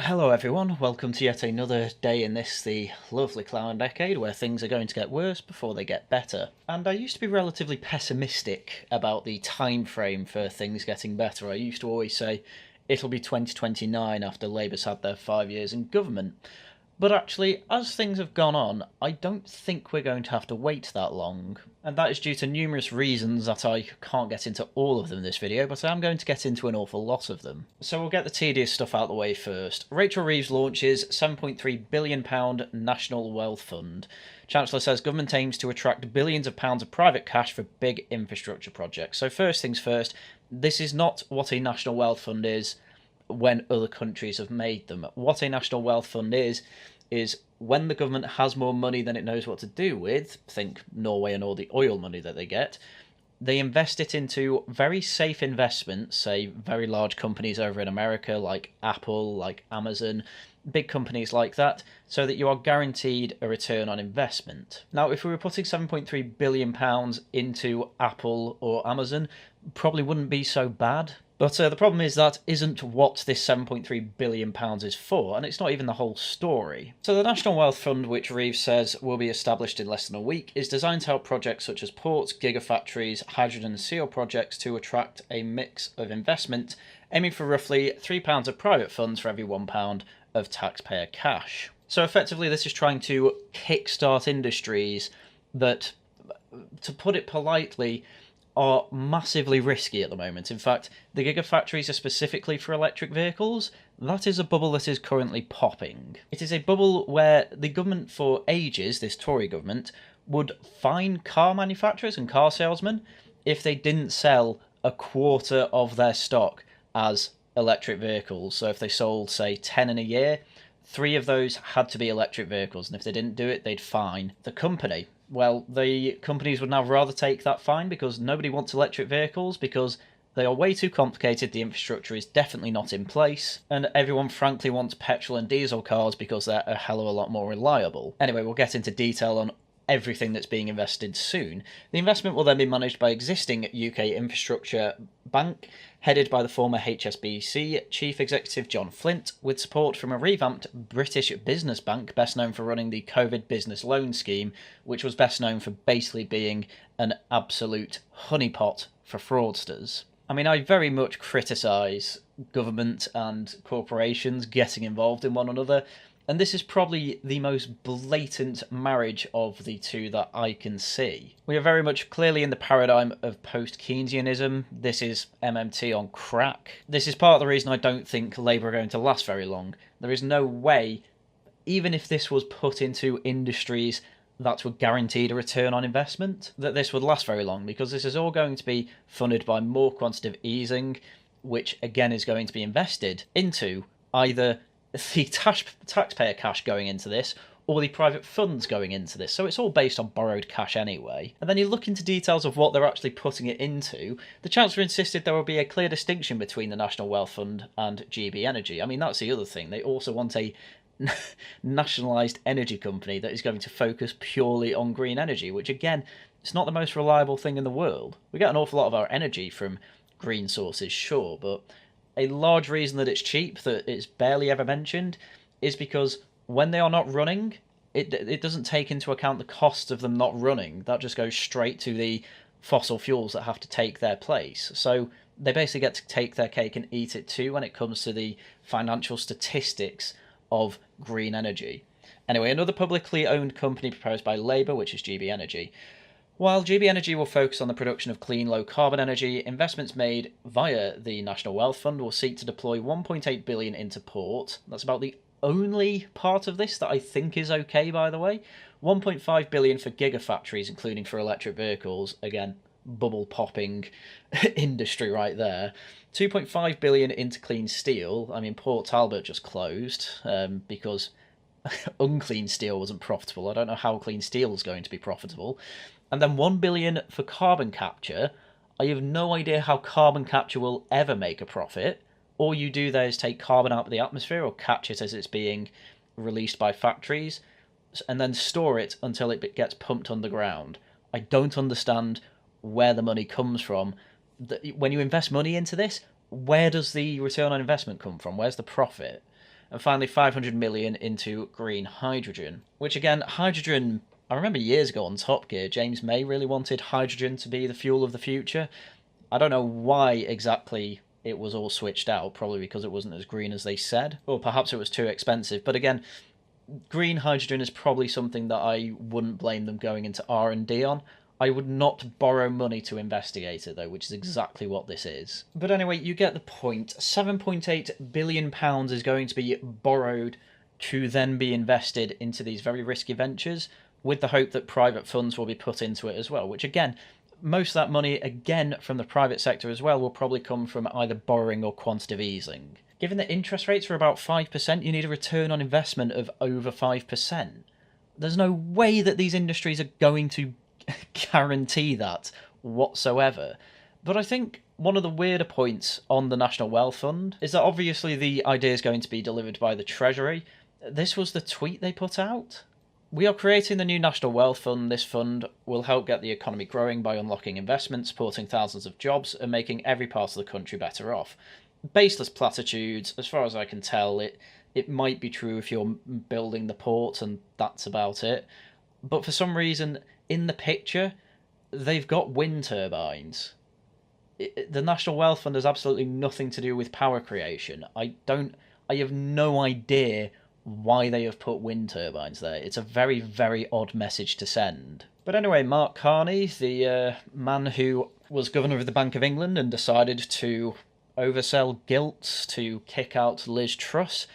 Hello everyone, welcome to yet another day in the lovely clown decade where things are going to get worse before they get better. And I used to be relatively pessimistic about the time frame for things getting better. I used to always say it'll be 2029 after Labour's had their 5 years in government. But actually, as things have gone on, I don't think we're going to have to wait that long. And that is due to numerous reasons that I can't get into all of them in this video, but I am going to get into an awful lot of them. So we'll get the tedious stuff out of the way first. Rachel Reeves launches £7.3 billion National Wealth Fund. Chancellor says government aims to attract billions of pounds of private cash for big infrastructure projects. So first things first, this is not what a National Wealth Fund is when other countries have made them. What a National Wealth Fund is when the government has more money than it knows what to do with, think Norway and all the oil money that they get, they invest it into very safe investments, say very large companies over in America like Apple, like Amazon, big companies like that, so that you are guaranteed a return on investment. Now, if we were putting £7.3 billion into Apple or Amazon, probably wouldn't be so bad. But the problem is that isn't what this £7.3 billion is for, and it's not even the whole story. So the National Wealth Fund, which Reeves says will be established in less than a week, is designed to help projects such as ports, gigafactories, hydrogen and steel projects to attract a mix of investment, aiming for roughly £3 of private funds for every £1 of taxpayer cash. So effectively this is trying to kickstart industries that, to put it politely, are massively risky at the moment. In fact, the gigafactories are specifically for electric vehicles. That is a bubble that is currently popping. It is a bubble where the government for ages, this Tory government, would fine car manufacturers and car salesmen if they didn't sell a quarter of their stock as electric vehicles. So if they sold, say, 10 in a year, 3 of those had to be electric vehicles, and if they didn't do it, they'd fine the company. Well, the companies would now rather take that fine because nobody wants electric vehicles because they are way too complicated, the infrastructure is definitely not in place, and everyone frankly wants petrol and diesel cars because they're a hell of a lot more reliable. Anyway, we'll get into detail on everything that's being invested soon. The investment will then be managed by existing UK infrastructure bank, headed by the former HSBC chief executive John Flint, with support from a revamped British business bank best known for running the COVID business loan scheme, which was best known for basically being an absolute honeypot for fraudsters. I mean, I very much criticise government and corporations getting involved in one another, and this is probably the most blatant marriage of the two that I can see. We are very much clearly in the paradigm of post-Keynesianism. This is MMT on crack. This is part of the reason I don't think Labour are going to last very long. There is no way, even if this was put into industries that were guaranteed a return on investment, that this would last very long, because this is all going to be funded by more quantitative easing, which again is going to be invested into either the taxpayer cash going into this, or the private funds going into this. So it's all based on borrowed cash anyway. And then you look into details of what they're actually putting it into. The Chancellor insisted there will be a clear distinction between the National Wealth Fund and GB Energy. I mean, that's the other thing. They also want a nationalised energy company that is going to focus purely on green energy, which again, it's not the most reliable thing in the world. We get an awful lot of our energy from green sources, sure, but a large reason that it's cheap, that it's barely ever mentioned, is because when they are not running, it doesn't take into account the cost of them not running. That just goes straight to the fossil fuels that have to take their place. So they basically get to take their cake and eat it too when it comes to the financial statistics of green energy. Anyway, another publicly owned company proposed by Labour, which is GB Energy. While GB Energy will focus on the production of clean, low-carbon energy, investments made via the National Wealth Fund will seek to deploy £1.8 billion into port. That's about the only part of this that I think is okay, by the way. £1.5 billion for gigafactories, including for electric vehicles. Again, bubble-popping industry right there. £2.5 billion into clean steel. I mean, Port Talbot just closed because unclean steel wasn't profitable. I don't know how clean steel is going to be profitable. And then £1 billion for carbon capture. I have no idea how carbon capture will ever make a profit. All you do there is take carbon out of the atmosphere or catch it as it's being released by factories and then store it until it gets pumped underground. I don't understand where the money comes from. When you invest money into this, where does the return on investment come from? Where's the profit? and finally 500 million into green hydrogen. Which again, hydrogen, I remember years ago on Top Gear, James May really wanted hydrogen to be the fuel of the future. I don't know why exactly it was all switched out, probably because it wasn't as green as they said, or perhaps it was too expensive. But again, green hydrogen is probably something that I wouldn't blame them going into R&D on. I would not borrow money to investigate it, though, which is exactly what this is. But anyway, you get the point. £7.8 billion is going to be borrowed to then be invested into these very risky ventures, with the hope that private funds will be put into it as well, which again, most of that money, again, from the private sector as well, will probably come from either borrowing or quantitative easing. Given that interest rates are about 5%, you need a return on investment of over 5%. There's no way that these industries are going to guarantee that whatsoever. But I think one of the weirder points on the National Wealth Fund is that obviously the idea is going to be delivered by the Treasury. This was the tweet they put out. We are creating the new National Wealth Fund. This fund will help get the economy growing by unlocking investment, supporting thousands of jobs, and making every part of the country better off. Baseless platitudes. As far as I can tell, it might be true if you're building the port, and that's about it. But for some reason, in the picture, they've got wind turbines. The National Wealth Fund has absolutely nothing to do with power creation. I have no idea why they have put wind turbines there. It's a very, very odd message to send. But anyway, Mark Carney, the man who was governor of the Bank of England and decided to oversell gilts to kick out Liz Truss,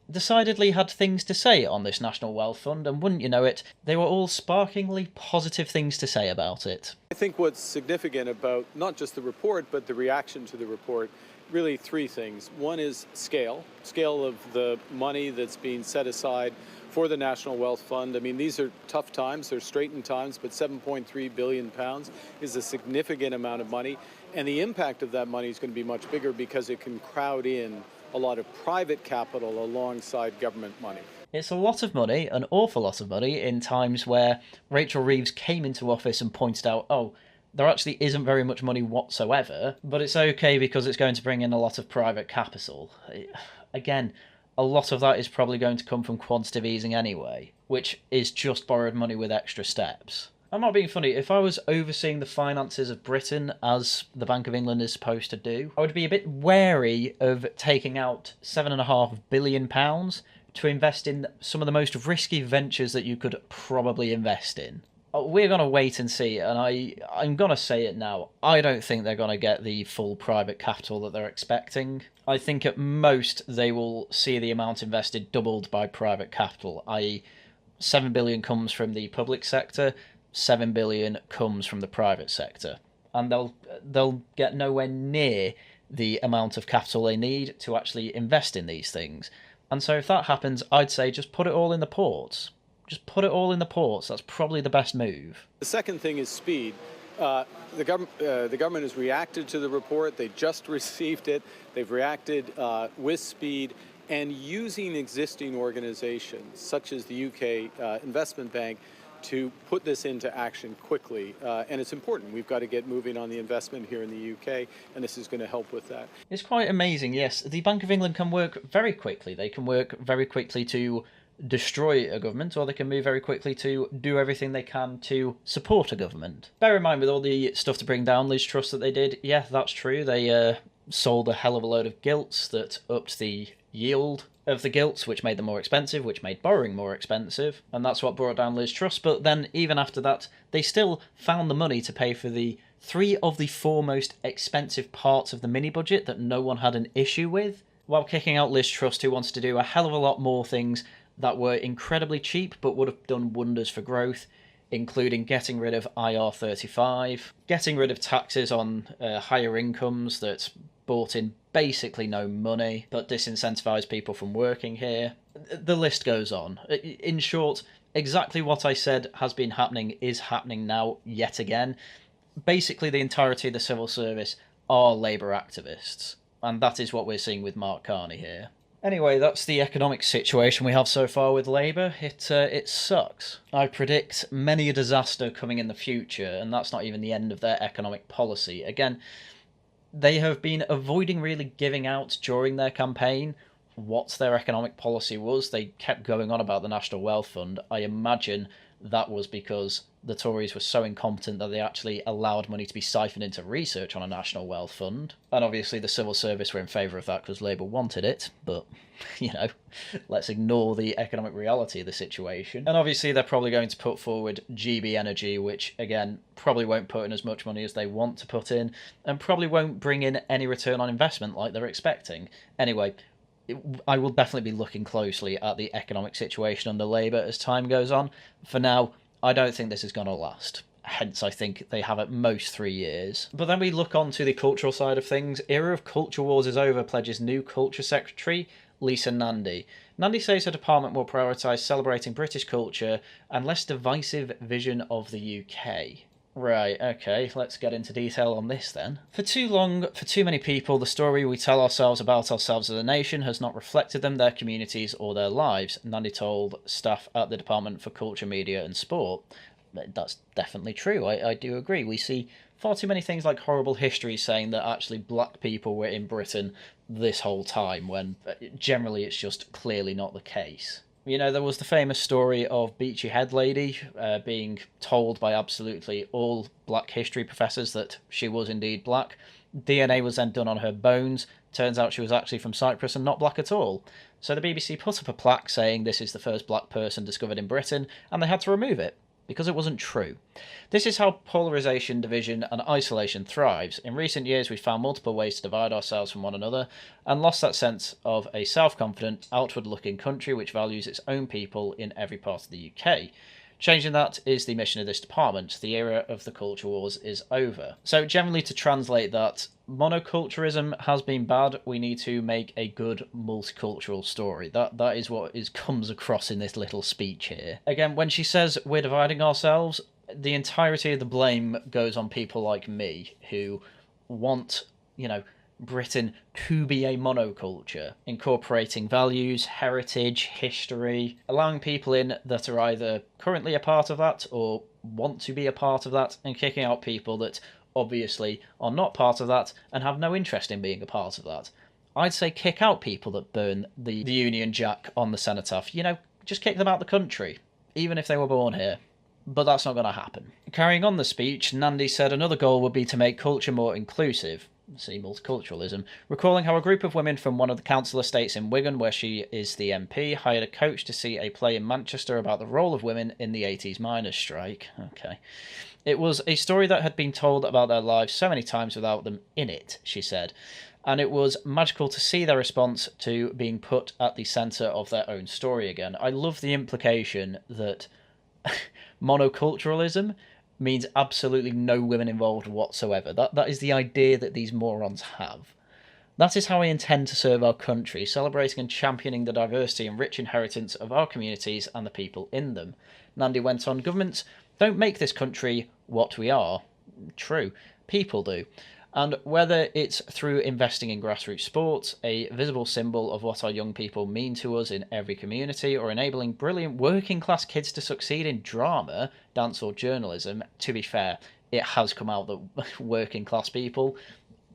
decidedly had things to say on this National Wealth Fund, and wouldn't you know it, they were all sparkingly positive things to say about it. I think what's significant about not just the report, but the reaction to the report, really three things. One is scale of the money that's being set aside for the National Wealth Fund. I mean, these are tough times, they're straitened times, but £7.3 billion is a significant amount of money, and the impact of that money is going to be much bigger because it can crowd in a lot of private capital alongside government money. It's a lot of money, an awful lot of money, in times where Rachel Reeves came into office and pointed out, oh, there actually isn't very much money whatsoever, but it's okay because it's going to bring in a lot of private capital. Again, a lot of that is probably going to come from quantitative easing anyway, which is just borrowed money with extra steps. I'm not being funny. If I was overseeing the finances of Britain, as the Bank of England is supposed to do, I would be a bit wary of taking out £7.5 billion to invest in some of the most risky ventures that you could probably invest in. We're going to wait and see, and I'm going to say it now. I don't think they're going to get the full private capital that they're expecting. I think at most they will see the amount invested doubled by private capital, i.e. £7 billion comes from the public sector, £7 billion comes from the private sector, and they'll get nowhere near the amount of capital they need to actually invest in these things. And so if that happens, I'd say just put it all in the ports. Just put it all in the ports. That's probably the best move. The second thing is speed. The government has reacted to the report. They just received it. They've reacted with speed and using existing organizations such as the UK Investment Bank to put this into action quickly. And it's important. We've got to get moving on the investment here in the UK, and this is going to help with that. It's quite amazing, yes. The Bank of England can work very quickly. They can work very quickly to destroy a government, or they can move very quickly to do everything they can to support a government. Bear in mind, with all the stuff to bring down Liz Truss that they did, yeah, that's true. They sold a hell of a load of gilts that upped the yield of the gilts, which made them more expensive, which made borrowing more expensive, and that's what brought down Liz Truss. But then, even after that, they still found the money to pay for the 3 of the 4 most expensive parts of the mini-budget that no one had an issue with, while kicking out Liz Truss, who wants to do a hell of a lot more things that were incredibly cheap but would have done wonders for growth, including getting rid of IR35, getting rid of taxes on higher incomes that brought in basically no money, but disincentivise people from working here. The list goes on. In short, exactly what I said has been happening is happening now yet again. Basically, the entirety of the civil service are Labour activists, and that is what we're seeing with Mark Carney here. Anyway, that's the economic situation we have so far with Labour. It sucks. I predict many a disaster coming in the future, and that's not even the end of their economic policy. Again, they have been avoiding really giving out during their campaign what their economic policy was. They kept going on about the National Wealth Fund. I imagine that was because the Tories were so incompetent that they actually allowed money to be siphoned into research on a National Wealth Fund. And obviously the civil service were in favour of that because Labour wanted it, but, let's ignore the economic reality of the situation. And obviously they're probably going to put forward GB Energy, which, again, probably won't put in as much money as they want to put in, and probably won't bring in any return on investment like they're expecting. Anyway, I will definitely be looking closely at the economic situation under Labour as time goes on. For now, I don't think this is going to last. Hence, I think they have at most 3 years. But then we look on to the cultural side of things. Era of culture wars is over, pledges new culture secretary, Lisa Nandy. Nandy says her department will prioritise celebrating British culture and less divisive vision of the UK. Right, okay, let's get into detail on this then. For too long, for too many people, the story we tell ourselves about ourselves as a nation has not reflected them, their communities, or their lives, Nandy told staff at the Department for Culture, Media and Sport. That's definitely true, I do agree. We see far too many things like horrible history saying that actually black people were in Britain this whole time, when generally it's just clearly not the case. There was the famous story of Beachy Head Lady being told by absolutely all black history professors that she was indeed black. DNA was then done on her bones. Turns out she was actually from Cyprus and not black at all. So the BBC put up a plaque saying this is the first black person discovered in Britain, and they had to remove it because it wasn't true. This is how polarisation, division and isolation thrives. In recent years, we've found multiple ways to divide ourselves from one another and lost that sense of a self-confident, outward-looking country which values its own people in every part of the UK. Changing that is the mission of this department. The era of the culture wars is over. So generally, to translate that, monoculturalism has been bad. We need to make a good multicultural story. That is what comes across in this little speech here. Again, when she says we're dividing ourselves, the entirety of the blame goes on people like me who want, Britain to be a monoculture, incorporating values, heritage, history, allowing people in that are either currently a part of that or want to be a part of that, and kicking out people that obviously are not part of that and have no interest in being a part of that. I'd say kick out people that burn the Union Jack on the cenotaph. Just kick them out the country, even if they were born here. But that's not going to happen. Carrying on the speech, Nandy said another goal would be to make culture more inclusive. See multiculturalism, recalling how a group of women from one of the council estates in Wigan, where she is the MP, hired a coach to see a play in Manchester about the role of women in the 80s miners' strike. Okay. It was a story that had been told about their lives so many times without them in it, she said, and it was magical to see their response to being put at the centre of their own story again. I love the implication that monoculturalism means absolutely no women involved whatsoever. That is the idea that these morons have. That is how I intend to serve our country, celebrating and championing the diversity and rich inheritance of our communities and the people in them. Nandy went on, governments don't make this country what we are. True, people do. And whether it's through investing in grassroots sports, a visible symbol of what our young people mean to us in every community, or enabling brilliant working class kids to succeed in drama, dance or journalism, to be fair, it has come out that working class people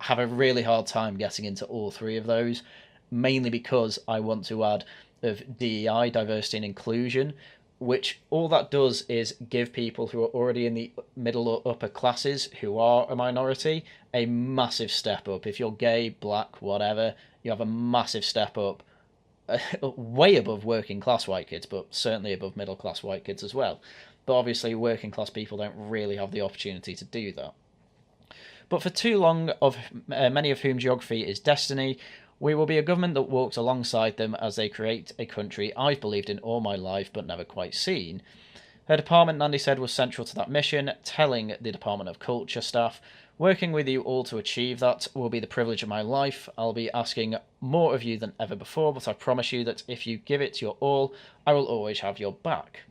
have a really hard time getting into all three of those, mainly because I want to add of DEI, diversity and inclusion, which all that does is give people who are already in the middle or upper classes, who are a minority, a massive step up. If you're gay, black, whatever, you have a massive step up, way above working class white kids, but certainly above middle class white kids as well. But obviously working class people don't really have the opportunity to do that. But for too long, many of whom geography is destiny, we will be a government that walks alongside them as they create a country I've believed in all my life but never quite seen. Her department, Nandy said, was central to that mission, telling the Department of Culture staff, working with you all to achieve that will be the privilege of my life. I'll be asking more of you than ever before, but I promise you that if you give it your all, I will always have your back.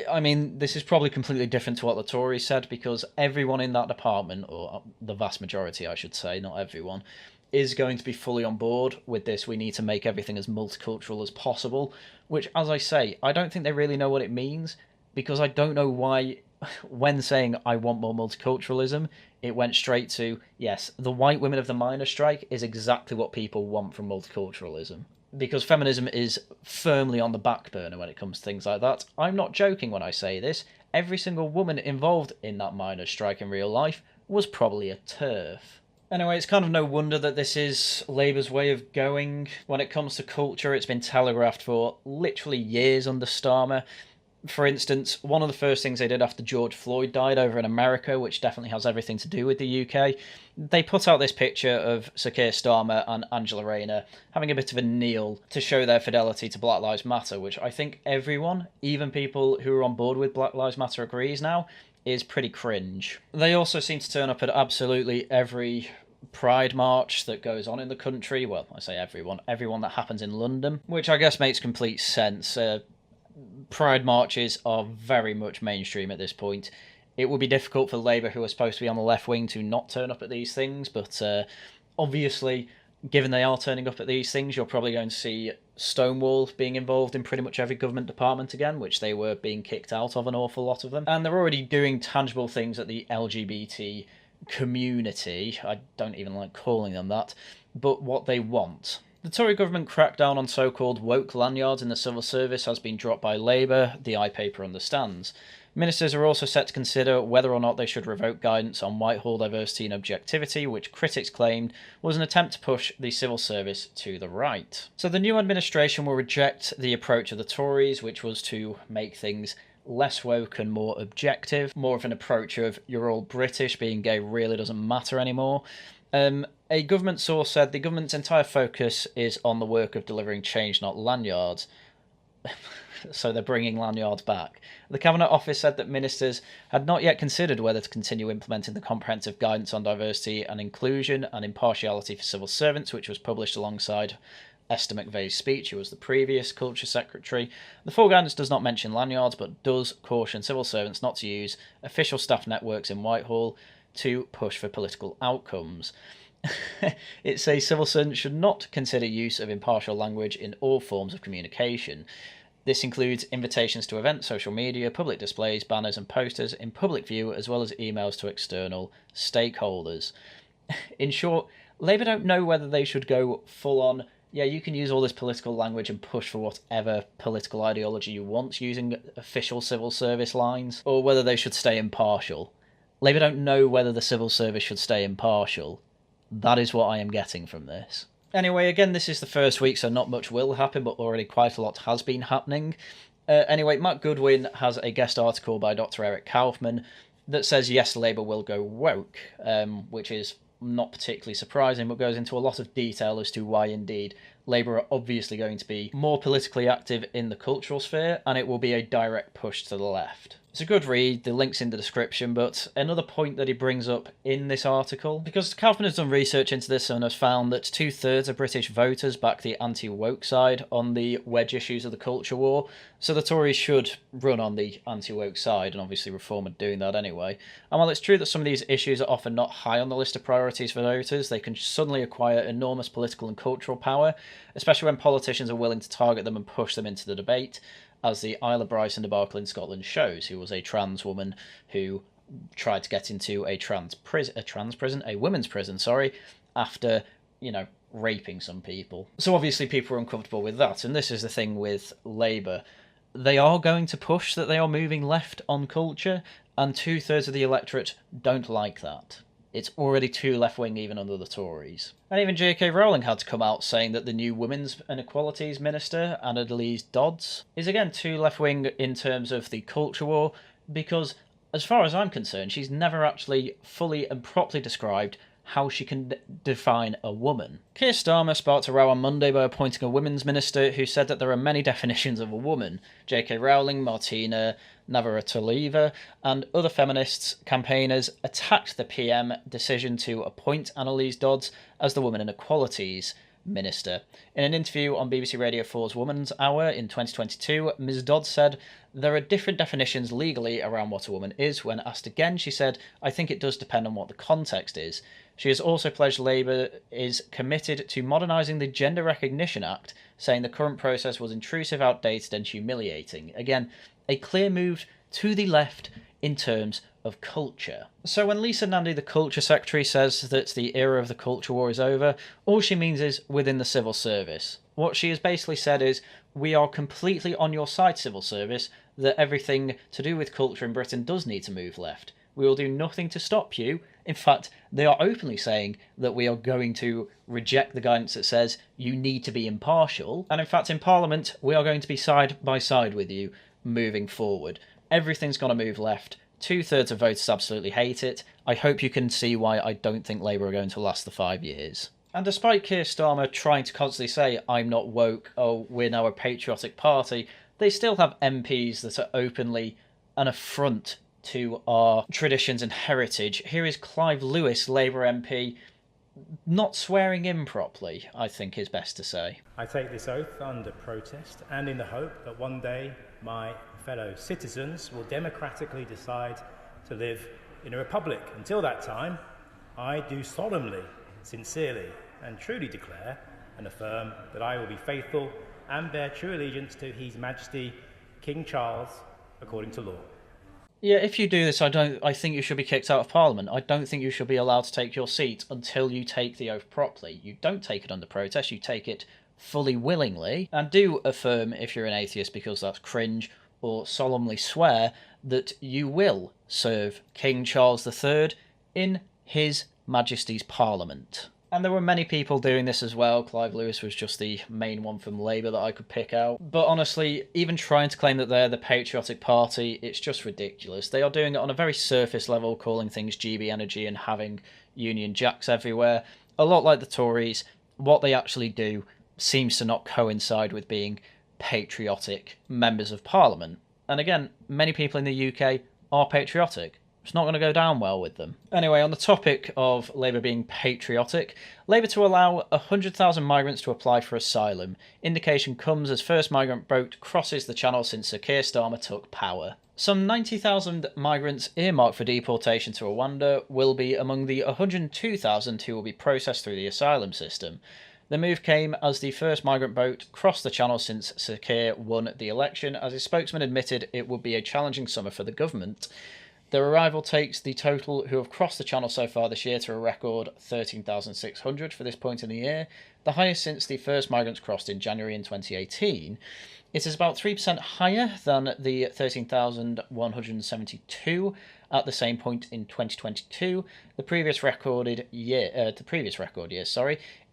I mean, this is probably completely different to what the Tories said, because everyone in that department, or the vast majority I should say, not everyone, is going to be fully on board with this. We need to make everything as multicultural as possible, which, as I say, I don't think they really know what it means, because I don't know why, when saying I want more multiculturalism, it went straight to, yes, the white women of the miners' strike is exactly what people want from multiculturalism. because feminism is firmly on the back burner when it comes to things like that. I'm not joking when I say this. Every single woman involved in that miners' strike in real life was probably a TERF. Anyway, it's kind of no wonder that this is Labour's way of going. When it comes to culture, it's been telegraphed for literally years under Starmer. For instance, one of the first things they did after George Floyd died over in America, which definitely has everything to do with the UK, they put out this picture of Sir Keir Starmer and Angela Rayner having a bit of a kneel to show their fidelity to Black Lives Matter, which I think everyone, even people who are on board with Black Lives Matter, agrees now is pretty cringe. They also seem to turn up at absolutely every Pride march that goes on in the country. Well, I say everyone that happens in London, which I guess makes complete sense. Pride marches are very much mainstream at this point. It would be difficult for Labour, who are supposed to be on the left wing, to not turn up at these things, but obviously, given they are turning up at these things, you're probably going to see Stonewall being involved in pretty much every government department again, which they were being kicked out of, an awful lot of them. And they're already doing tangible things at the LGBT community. I don't even like calling them that, but what they want. The Tory government crackdown on so-called woke lanyards in the civil service has been dropped by Labour, the iPaper understands. Ministers are also set to consider whether or not they should revoke guidance on Whitehall diversity and objectivity, which critics claimed was an attempt to push the civil service to the right. So the new administration will reject the approach of the Tories, which was to make things less woke and more objective, more of an approach of you're all British, being gay really doesn't matter anymore. A government source said the government's entire focus is on the work of delivering change, not lanyards. So they're bringing lanyards back. The Cabinet Office said that ministers had not yet considered whether to continue implementing the comprehensive guidance on diversity and inclusion and impartiality for civil servants, which was published alongside Esther McVeigh's speech, who was the previous Culture Secretary. The full guidance does not mention lanyards, but does caution civil servants not to use official staff networks in Whitehall to push for political outcomes. It says civil servants should not consider use of impartial language in all forms of communication. This includes invitations to events, social media, public displays, banners and posters in public view, as well as emails to external stakeholders. In short, Labour don't know whether they should go full on, yeah, you can use all this political language and push for whatever political ideology you want using official civil service lines, or whether they should stay impartial. Labour don't know whether the civil service should stay impartial. That is what I am getting from this. Anyway, again, this is the first week, so not much will happen, but already quite a lot has been happening. Anyway, Matt Goodwin has a guest article by Dr. Eric Kaufman that says, yes, Labour will go woke, which is not particularly surprising, but goes into a lot of detail as to why, indeed, Labour are obviously going to be more politically active in the cultural sphere, and it will be a direct push to the left. It's a good read, the link's in the description, but another point that he brings up in this article, because Kaufman has done research into this and has found that 2/3 of British voters back the anti-woke side on the wedge issues of the culture war, so the Tories should run on the anti-woke side, and obviously Reform are doing that anyway. And while it's true that some of these issues are often not high on the list of priorities for voters, they can suddenly acquire enormous political and cultural power, especially when politicians are willing to target them and push them into the debate, as the Isla Bryson debacle in Scotland shows, who was a trans woman who tried to get into a women's prison, after, raping some people. So obviously people are uncomfortable with that, and this is the thing with Labour. They are going to push that they are moving left on culture, and 2/3 of the electorate don't like that. It's already too left-wing even under the Tories. And even J.K. Rowling had to come out saying that the new Women's and Equalities Minister, Annalise Dodds, is again too left-wing in terms of the culture war, because as far as I'm concerned, she's never actually fully and properly described how she can define a woman. Keir Starmer sparked a row on Monday by appointing a women's minister who said that there are many definitions of a woman. J.K. Rowling, Martina Navratilova, and other feminists campaigners attacked the PM decision to appoint Annalise Dodds as the Women and Equalities Minister. In an interview on BBC Radio 4's Woman's Hour in 2022, Ms Dodds said, "There are different definitions legally around what a woman is." When asked again, she said, "I think it does depend on what the context is." She has also pledged Labour is committed to modernising the Gender Recognition Act, saying the current process was intrusive, outdated and humiliating. Again, a clear move to the left in terms of culture. So when Lisa Nandy, the culture secretary, says that the era of the culture war is over, all she means is within the civil service. What she has basically said is, we are completely on your side, civil service, that everything to do with culture in Britain does need to move left. We will do nothing to stop you. In fact, they are openly saying that we are going to reject the guidance that says you need to be impartial. And in fact, in Parliament, we are going to be side by side with you moving forward. Everything's going to move left. 2/3 of voters absolutely hate it. I hope you can see why I don't think Labour are going to last the 5 years. And despite Keir Starmer trying to constantly say, I'm not woke, oh, we're now a patriotic party, they still have MPs that are openly an affront to our traditions and heritage. Here is Clive Lewis, Labour MP, not swearing in properly, I think is best to say. I take this oath under protest and in the hope that one day my fellow citizens will democratically decide to live in a republic. Until that time, I do solemnly, sincerely and truly declare and affirm that I will be faithful and bear true allegiance to His Majesty King Charles according to law. Yeah, if you do this, I think you should be kicked out of Parliament. I don't think you should be allowed to take your seat until you take the oath properly. You don't take it under protest, you take it fully willingly. And do affirm, if you're an atheist, because that's cringe, or solemnly swear that you will serve King Charles III in His Majesty's Parliament. And there were many people doing this as well. Clive Lewis was just the main one from Labour that I could pick out. But honestly, even trying to claim that they're the patriotic party, it's just ridiculous. They are doing it on a very surface level, calling things GB Energy and having Union Jacks everywhere. A lot like the Tories, what they actually do seems to not coincide with being patriotic members of Parliament. And again, many people in the UK are patriotic. It's not going to go down well with them. Anyway, on the topic of Labour being patriotic, Labour to allow 100,000 migrants to apply for asylum. Indication comes as first migrant boat crosses the Channel since Sir Keir Starmer took power. Some 90,000 migrants earmarked for deportation to Rwanda will be among the 102,000 who will be processed through the asylum system. The move came as the first migrant boat crossed the Channel since Sir Keir won the election, as his spokesman admitted it would be a challenging summer for the government. Their arrival takes the total who have crossed the Channel so far this year to a record 13,600 for this point in the year, the highest since the first migrants crossed in January in 2018. It is about 3% higher than the 13,172 at the same point in 2022, the previous record year.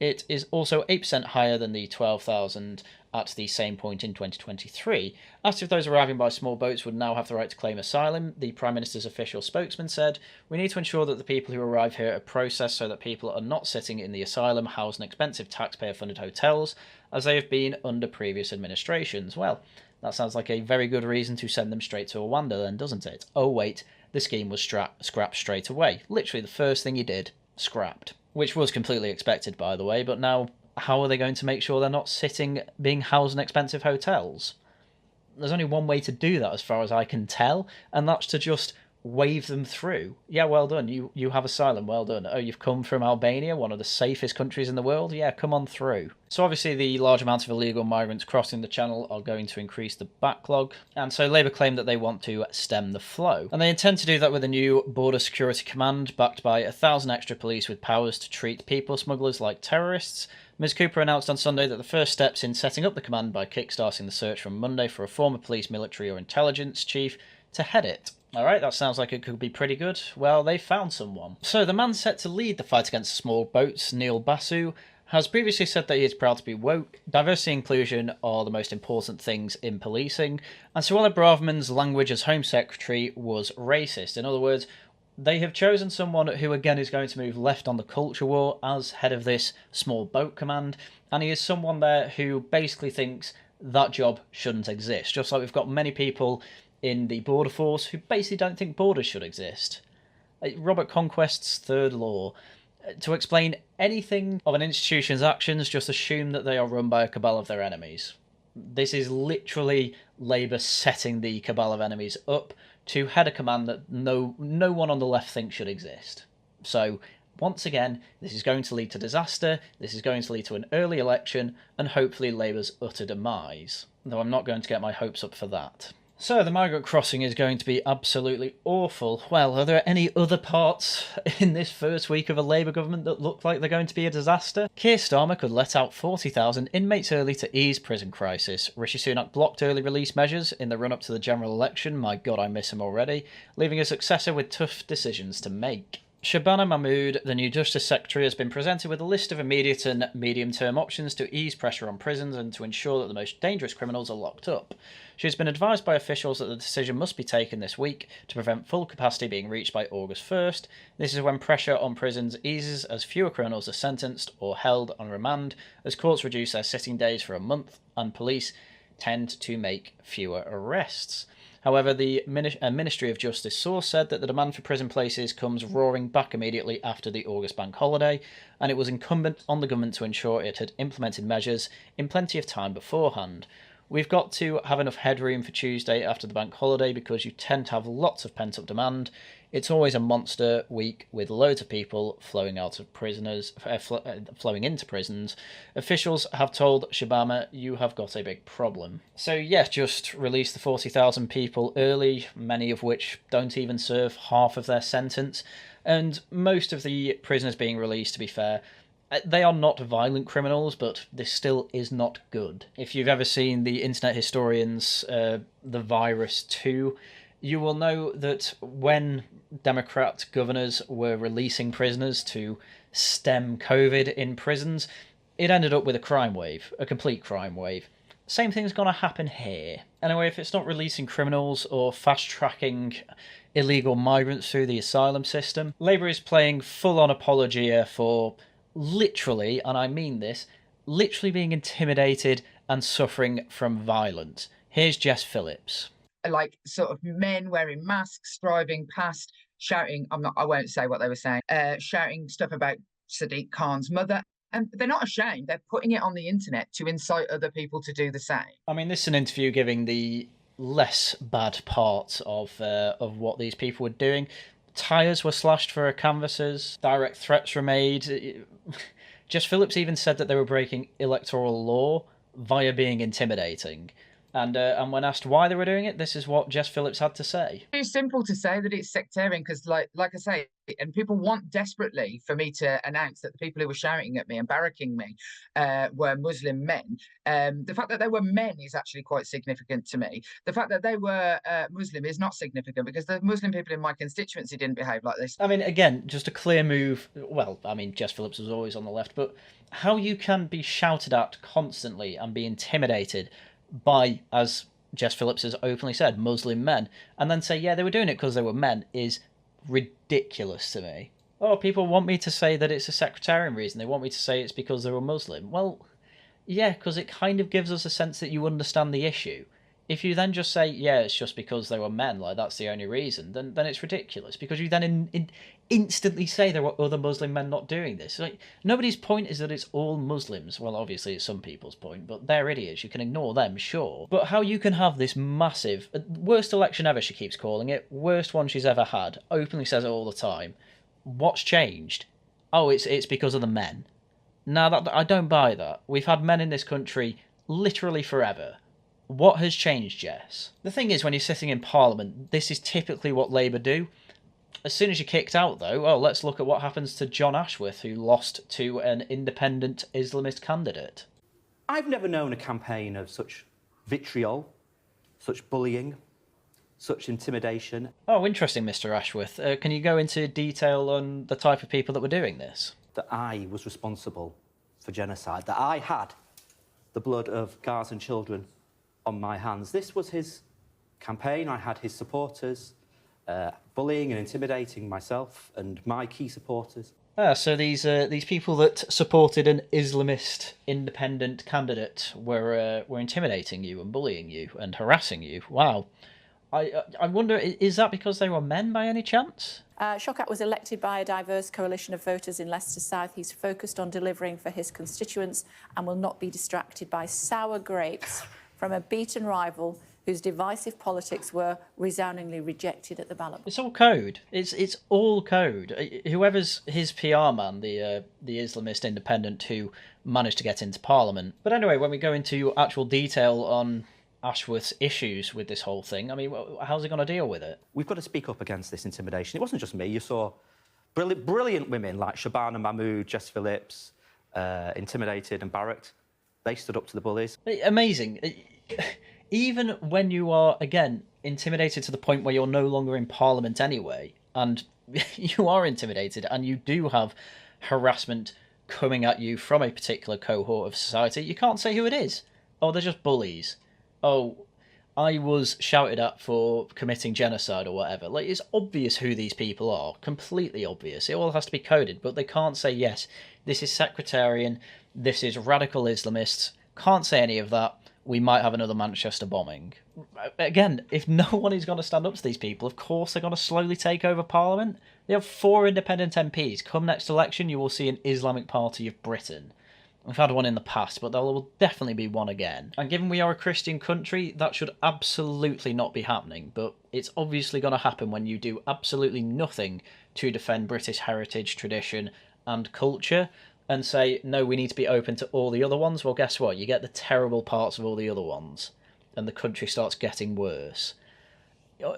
It is also 8% higher than the 12,000 at the same point in 2023. Asked if those arriving by small boats would now have the right to claim asylum, the Prime Minister's official spokesman said, "We need to ensure that the people who arrive here are processed so that people are not sitting in the asylum housed in expensive taxpayer-funded hotels, as they have been under previous administrations." Well, that sounds like a very good reason to send them straight to Rwanda then, doesn't it? Oh wait, the scheme was scrapped straight away. Literally the first thing he did, scrapped. Which was completely expected, by the way, but now how are they going to make sure they're not sitting, being housed in expensive hotels? There's only one way to do that as far as I can tell, and that's to just wave them through. Yeah, well done. You have asylum, well done. Oh, you've come from Albania, one of the safest countries in the world? Yeah, come on through. So obviously the large amount of illegal migrants crossing the Channel are going to increase the backlog, and so Labour claim that they want to stem the flow. And they intend to do that with a new Border Security Command, backed by 1,000 extra police with powers to treat people smugglers like terrorists. Ms Cooper announced on Sunday that the first steps in setting up the command by kickstarting the search from Monday for a former police, military or intelligence chief to head it. Alright, that sounds like it could be pretty good. Well, they found someone. So the man set to lead the fight against small boats, Neil Basu, has previously said that he is proud to be woke. Diversity and inclusion are the most important things in policing, and Suella Braverman's language as Home Secretary was racist. In other words, they have chosen someone who again is going to move left on the culture war as head of this small boat command, and he is someone there who basically thinks that job shouldn't exist. Just like we've got many people in the border force who basically don't think borders should exist. Robert Conquest's third law: to explain anything of an institution's actions, just assume that they are run by a cabal of their enemies. This is literally Labour setting the cabal of enemies up to head a command that no one on the left thinks should exist. So, once again, this is going to lead to disaster, this is going to lead to an early election, and hopefully Labour's utter demise. Though I'm not going to get my hopes up for that. So the migrant crossing is going to be absolutely awful. Well, are there any other parts in this first week of a Labour government that look like they're going to be a disaster? Keir Starmer could let out 40,000 inmates early to ease prison crisis. Rishi Sunak blocked early release measures in the run-up to the general election. My God, I miss him already. Leaving a successor with tough decisions to make. Shabana Mahmood, the new Justice Secretary, has been presented with a list of immediate and medium-term options to ease pressure on prisons and to ensure that the most dangerous criminals are locked up. She has been advised by officials that the decision must be taken this week to prevent full capacity being reached by August 1st. This is when pressure on prisons eases as fewer criminals are sentenced or held on remand, as courts reduce their sitting days for a month and police tend to make fewer arrests. However, the Ministry of Justice source said that the demand for prison places comes roaring back immediately after the August bank holiday, and it was incumbent on the government to ensure it had implemented measures in plenty of time beforehand. We've got to have enough headroom for Tuesday after the bank holiday because you tend to have lots of pent-up demand. It's always a monster week with loads of people flowing into prisons. Officials have told Shabama, you have got a big problem. So yeah, just release the 40,000 people early, many of which don't even serve half of their sentence. And most of the prisoners being released, to be fair, they are not violent criminals, but this still is not good. If you've ever seen the internet historians, The Virus 2, you will know that when Democrat governors were releasing prisoners to stem COVID in prisons, it ended up with a crime wave, a complete crime wave. Same thing's going to happen here. Anyway, if it's not releasing criminals or fast-tracking illegal migrants through the asylum system, Labour is playing full-on apologia for literally, and I mean this, literally being intimidated and suffering from violence. Here's Jess Phillips. Like sort of men wearing masks, driving past, shouting, I won't say what they were saying, shouting stuff about Sadiq Khan's mother. And they're not ashamed. They're putting it on the internet to incite other people to do the same. I mean, this is an interview giving the less bad part of what these people were doing. Tyres were slashed for canvassers, direct threats were made. Jess Phillips even said that they were breaking electoral law via being intimidating. And when asked why they were doing it, this is what Jess Phillips had to say. It's simple to say that it's sectarian because, like I say, and people want desperately for me to announce that the people who were shouting at me and barracking me were Muslim men. The fact that they were men is actually quite significant to me. The fact that they were Muslim is not significant because the Muslim people in my constituency didn't behave like this. I mean, again, just a clear move. Well, I mean, Jess Phillips was always on the left, but how you can be shouted at constantly and be intimidated by, as Jess Phillips has openly said, Muslim men, and then say, yeah, they were doing it because they were men, is ridiculous to me. Oh, people want me to say that it's a sectarian reason. They want me to say it's because they were Muslim. Well, yeah, because it kind of gives us a sense that you understand the issue. If you then just say, yeah, it's just because they were men, like that's the only reason, then it's ridiculous. Because you then instantly say there were other Muslim men not doing this. Like, nobody's point is that it's all Muslims. Well, obviously it's some people's point, but they're idiots. You can ignore them, sure. But how you can have this massive, worst election ever, she keeps calling it, worst one she's ever had, openly says it all the time. What's changed? Oh, it's because of the men. Now, I don't buy that. We've had men in this country literally forever. What has changed, Jess? The thing is, when you're sitting in Parliament, this is typically what Labour do. As soon as you're kicked out, though, let's look at what happens to John Ashworth, who lost to an independent Islamist candidate. I've never known a campaign of such vitriol, such bullying, such intimidation. Oh, interesting, Mr. Ashworth. Can you go into detail on the type of people that were doing this? That I was responsible for genocide, that I had the blood of Gazan children on my hands. This was his campaign. I had his supporters bullying and intimidating myself and my key supporters. So these people that supported an Islamist independent candidate were intimidating you and bullying you and harassing you. Wow. I wonder, is that because they were men by any chance? Shawkat was elected by a diverse coalition of voters in Leicester South. He's focused on delivering for his constituents and will not be distracted by sour grapes from a beaten rival whose divisive politics were resoundingly rejected at the ballot. It's all code. It's all code. Whoever's his PR man, the Islamist independent who managed to get into Parliament. But anyway, when we go into actual detail on Ashworth's issues with this whole thing. I mean, how's he going to deal with it? We've got to speak up against this intimidation. It wasn't just me. You saw brilliant women like Shabana Mahmood, Jess Phillips, intimidated and barracked. They stood up to the bullies. Amazing. Even when you are, again, intimidated to the point where you're no longer in Parliament anyway, and you are intimidated and you do have harassment coming at you from a particular cohort of society, you can't say who it is. Oh, they're just bullies. Oh, I was shouted at for committing genocide or whatever. Like, it's obvious who these people are. Completely obvious. It all has to be coded, but they can't say, yes, this is sectarian, this is radical Islamists. Can't say any of that. We might have another Manchester bombing. Again, if no one is going to stand up to these people, of course they're going to slowly take over Parliament. They have 4 independent MPs. Come next election, you will see an Islamic Party of Britain. We've had one in the past, but there will definitely be one again. And given we are a Christian country, that should absolutely not be happening, but it's obviously going to happen when you do absolutely nothing to defend British heritage, tradition, and culture, and say, no, we need to be open to all the other ones. Well, guess what? You get the terrible parts of all the other ones, and the country starts getting worse.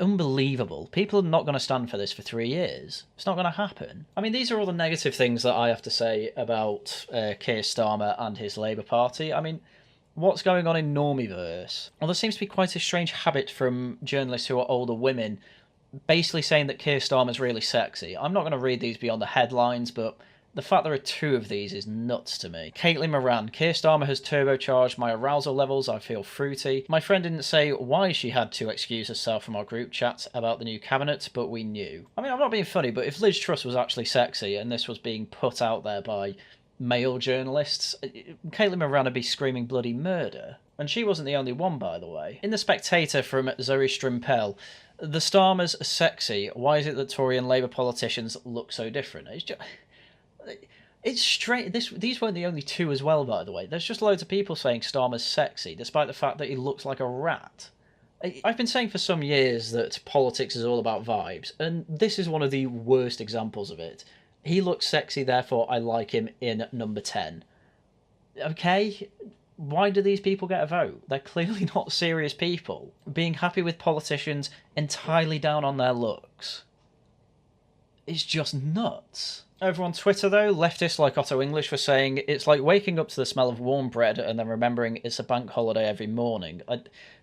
Unbelievable. People are not going to stand for this for 3 years. It's not going to happen. I mean, these are all the negative things that I have to say about Keir Starmer and his Labour Party. I mean, what's going on in Normieverse? Well, there seems to be quite a strange habit from journalists who are older women basically saying that Keir Starmer's really sexy. I'm not going to read these beyond the headlines, but the fact there are 2 of these is nuts to me. Caitlin Moran, Keir Starmer has turbocharged my arousal levels, I feel fruity. My friend didn't say why she had to excuse herself from our group chat about the new cabinet, but we knew. I mean, I'm not being funny, but if Liz Truss was actually sexy and this was being put out there by male journalists, Caitlin Moran would be screaming bloody murder. And she wasn't the only one, by the way. In The Spectator from Zoe Strimpel, the Starmers are sexy. Why is it that Tory and Labour politicians look so different? It's straight. These weren't the only 2 as well, by the way. There's just loads of people saying Starmer's sexy, despite the fact that he looks like a rat. I've been saying for some years that politics is all about vibes, and this is one of the worst examples of it. He looks sexy, therefore I like him in number 10. Okay? Why do these people get a vote? They're clearly not serious people. Being happy with politicians entirely down on their looks. It's just nuts. Over on Twitter, though, leftists like Otto English were saying it's like waking up to the smell of warm bread and then remembering it's a bank holiday every morning.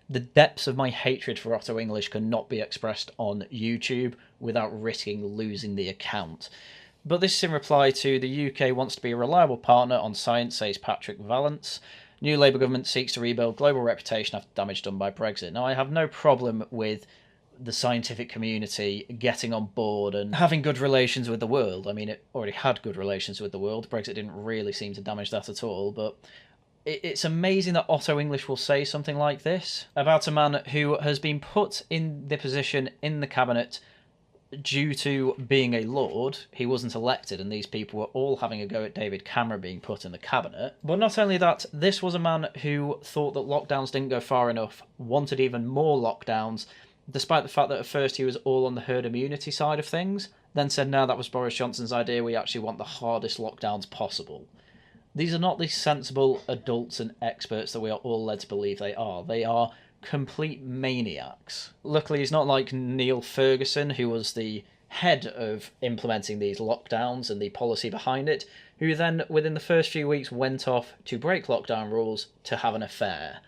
The depths of my hatred for Otto English cannot be expressed on YouTube without risking losing the account. But this is in reply to the UK wants to be a reliable partner on science, says Patrick Vallance. New Labour government seeks to rebuild global reputation after damage done by Brexit. Now, I have no problem with the scientific community getting on board and having good relations with the world. I mean, it already had good relations with the world. Brexit didn't really seem to damage that at all, but it's amazing that Otto English will say something like this about a man who has been put in the position in the cabinet due to being a lord. He wasn't elected, and these people were all having a go at David Cameron being put in the cabinet. But not only that, this was a man who thought that lockdowns didn't go far enough, wanted even more lockdowns, despite the fact that at first he was all on the herd immunity side of things, then said, no, that was Boris Johnson's idea, we actually want the hardest lockdowns possible. These are not the sensible adults and experts that we are all led to believe they are. They are complete maniacs. Luckily, he's not like Neil Ferguson, who was the head of implementing these lockdowns and the policy behind it, who then, within the first few weeks, went off to break lockdown rules to have an affair.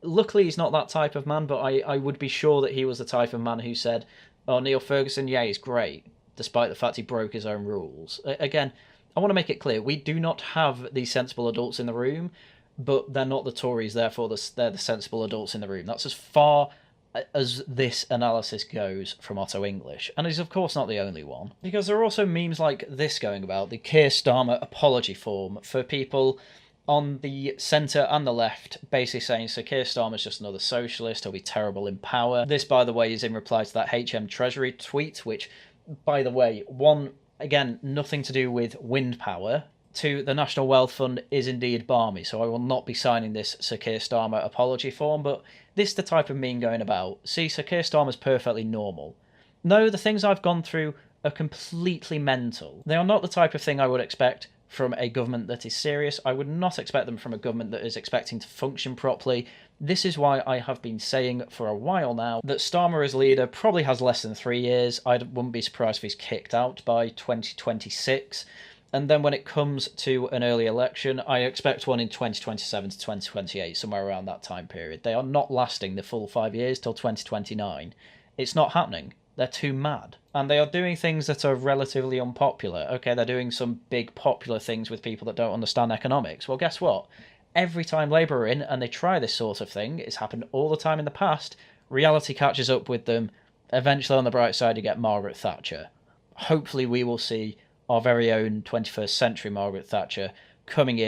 Luckily, he's not that type of man, but I would be sure that he was the type of man who said, oh, Neil Ferguson, yeah, he's great, despite the fact he broke his own rules. Again, I want to make it clear, we do not have these sensible adults in the room, but they're not the Tories, therefore they're the sensible adults in the room. That's as far as this analysis goes from Otto English, and he's of course not the only one, because there are also memes like this going about, the Keir Starmer apology form, for people on the centre and the left, basically saying, so Keir Starmer's just another socialist, he'll be terrible in power. This, by the way, is in reply to that HM Treasury tweet, which, by the way, one, again, nothing to do with wind power, to the National Wealth Fund is indeed balmy, so I will not be signing this Sir Keir Starmer apology form, but this is the type of meme going about. See, Sir Keir Starmer's perfectly normal. No, the things I've gone through are completely mental. They are not the type of thing I would expect from a government that is serious. I would not expect them from a government that is expecting to function properly This is why I have been saying for a while now that Starmer as leader probably has less than 3 years. I wouldn't be surprised if he's kicked out by 2026. And then when it comes to an early election, I expect one in 2027 to 2028, somewhere around that time period. They are not lasting the full 5 years till 2029. It's not happening. They're too mad. And they are doing things that are relatively unpopular. Okay, they're doing some big popular things with people that don't understand economics. Well, guess what? Every time Labour are in and they try this sort of thing, it's happened all the time in the past, reality catches up with them. Eventually, on the bright side, you get Margaret Thatcher. Hopefully, we will see our very own 21st century Margaret Thatcher coming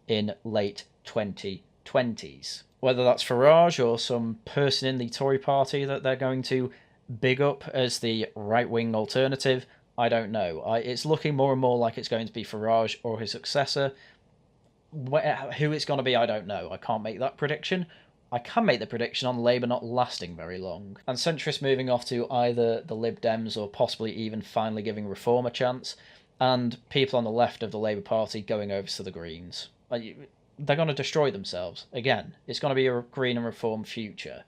in late 2020s. Whether that's Farage or some person in the Tory party that they're going to big up as the right-wing alternative, I don't know. It's looking more and more like it's going to be Farage or his successor. Who it's going to be, I don't know. I can't make that prediction. I can make the prediction on Labour not lasting very long. And centrists moving off to either the Lib Dems or possibly even finally giving Reform a chance. And people on the left of the Labour Party going over to the Greens. They're going to destroy themselves. Again, it's going to be a Green and Reform future.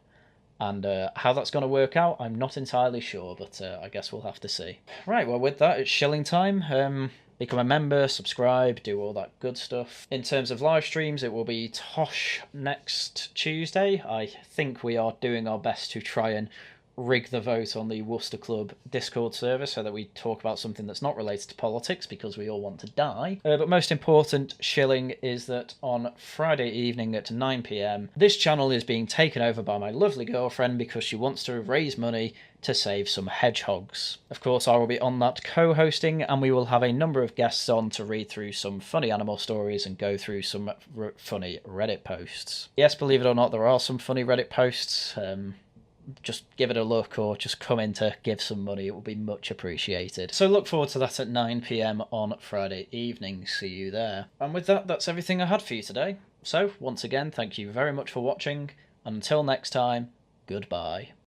And how that's going to work out, I'm not entirely sure, but I guess we'll have to see. Right, well, with that, it's shilling time. Become a member, subscribe, do all that good stuff. In terms of live streams, it will be Tosh next Tuesday. I think we are doing our best to try and rig the vote on the Worcester Club Discord server so that we talk about something that's not related to politics because we all want to die. But most important, shilling, is that on Friday evening at 9 p.m, this channel is being taken over by my lovely girlfriend because she wants to raise money to save some hedgehogs. Of course, I will be on that co-hosting, and we will have a number of guests on to read through some funny animal stories and go through some funny Reddit posts. Yes, believe it or not, there are some funny Reddit posts. Just give it a look or just come in to give some money. It will be much appreciated. So look forward to that at 9 p.m. on Friday evening. See you there. And with that, that's everything I had for you today. So once again, thank you very much for watching. And until next time, goodbye.